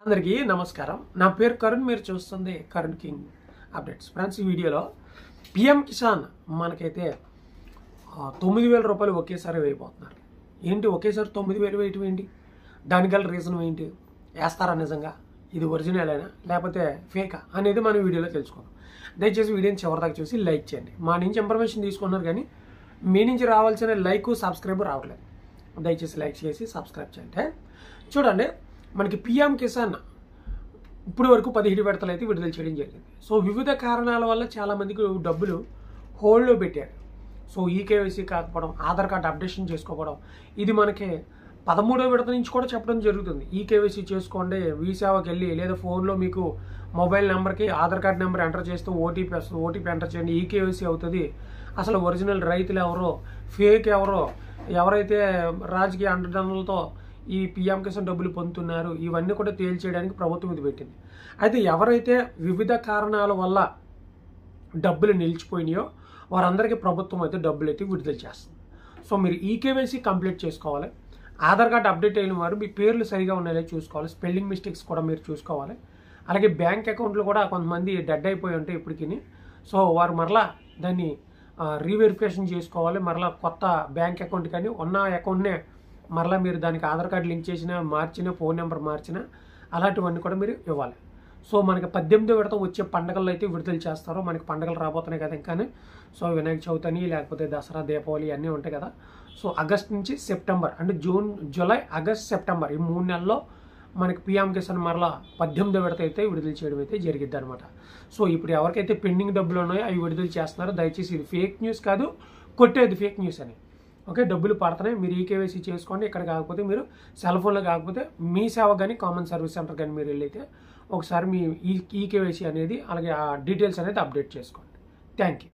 అందరికీ నమస్కారం. నా పేరు కరుణ్. మీరు చూస్తుంది కరుణ్ కింగ్ అప్డేట్స్. ఫ్రెండ్స్, ఈ వీడియోలో పిఎం కిసాన్ మనకైతే 9,000 రూపాయలు ఒకేసారి వేయబోతున్నారు. ఏంటి ఒకేసారి 9,000 వేయటం ఏంటి? దానికి గల రీజన్ ఏంటి? వేస్తారా నిజంగా? ఇది ఒరిజినల్ అయినా లేకపోతే ఫేకా అనేది మనం వీడియోలో తెలుసుకుందాం. దయచేసి వీడియోని చివరిదాకా చూసి లైక్ చేయండి. మా నుంచి ఇన్ఫర్మేషన్ తీసుకున్నారు కానీ మీ నుంచి రావాల్సిన లైక్ సబ్స్క్రైబ్ రావట్లేదు. దయచేసి లైక్ చేసి సబ్స్క్రైబ్ చేయండి. చూడండి, మనకి పిఎం కిసాన్ ఇప్పటి వరకు 17 విడతలు అయితే విడుదల చేయడం జరిగింది. సో వివిధ కారణాల వల్ల చాలామందికి డబ్బులు హోల్డ్లో పెట్టారు. సో ఈకేవైసీ కాకపోవడం, ఆధార్ కార్డు అప్డేషన్ చేసుకోవడం, ఇది మనకి 13వ విడత నుంచి కూడా చెప్పడం జరుగుతుంది. ఈకేవైసీ చేసుకోండి, మీ సేవకి వెళ్ళి, లేదా ఫోన్లో మీకు మొబైల్ నెంబర్కి ఆధార్ కార్డు నెంబర్ ఎంటర్ చేస్తూ ఓటీపీ వస్తుంది, ఓటీపీ ఎంటర్ చేయండి, ఈకేవైసీ అవుతుంది. అసలు ఒరిజినల్ రైతులు ఎవరో, ఫేక్ ఎవరో, ఎవరైతే రాజకీయ అండదండలతో ఈ పిఎం కిసాన్ డబ్బులు పొందుతున్నారు, ఇవన్నీ కూడా తేల్చేయడానికి ప్రభుత్వం ఇది పెట్టింది. అయితే ఎవరైతే వివిధ కారణాల వల్ల డబ్బులు నిలిచిపోయినాయో వారందరికీ ప్రభుత్వం అయితే డబ్బులు అయితే విడుదల చేస్తుంది. సో మీరు ఈకేవైసీ కంప్లీట్ చేసుకోవాలి. ఆధార్ కార్డు అప్డేట్ అయిన వారు మీ పేర్లు సరిగా ఉన్నాయో చూసుకోవాలి. స్పెల్లింగ్ మిస్టేక్స్ కూడా మీరు చూసుకోవాలి. అలాగే బ్యాంక్ అకౌంట్లు కూడా కొంతమంది డెడ్ అయిపోయి ఉంటాయి ఇప్పటికి. సో వారు మరలా దాన్ని రీవెరిఫికేషన్ చేసుకోవాలి. మరలా కొత్త బ్యాంక్ అకౌంట్ కానీ ఉన్న అకౌంట్నే మరలా మీరు దానికి ఆధార్ కార్డు లింక్ చేసినా, మార్చినా, ఫోన్ నెంబర్ మార్చినా అలాంటివన్నీ కూడా మీరు ఇవ్వాలి. సో మనకి 18వ విడత వచ్చే పండుగల్లో అయితే విడుదల చేస్తారో. మనకి పండుగలు రాబోతున్నాయి కదా ఇంకా. సో వినాయక చవితి అని, లేకపోతే దసరా, దీపావళి అన్నీ ఉంటాయి కదా. సో ఆగస్ట్ నుంచి సెప్టెంబర్ అంటే జూన్, జూలై, ఆగస్ట్, సెప్టెంబర్ ఈ 3 నెలల్లో మనకి పిఎం కిసాన్ మరలా 18వ విడత అయితే విడుదల చేయడం అయితే జరిగిద్ది అనమాట. సో ఇప్పుడు ఎవరికైతే పెండింగ్ డబ్బులు ఉన్నాయో అవి విడుదల చేస్తున్నారో దయచేసి ఇది ఫేక్ న్యూస్ కాదు, కొట్టేది ఫేక్ న్యూస్ అని. ఓకే, డబ్బులు పడుతున్నాయి, మీరు ఈకేవైసీ చేసుకోండి. ఇక్కడ కాకపోతే మీరు సెల్ ఫోన్లో కాకపోతే మీ సేవ కానీ కామన్ సర్వీస్ సెంటర్ కానీ మీరు వెళ్ళైతే ఒకసారి మీ ఈకేవైసీ అనేది అలాగే ఆ డీటెయిల్స్ అనేది అప్డేట్ చేసుకోండి. Thank you.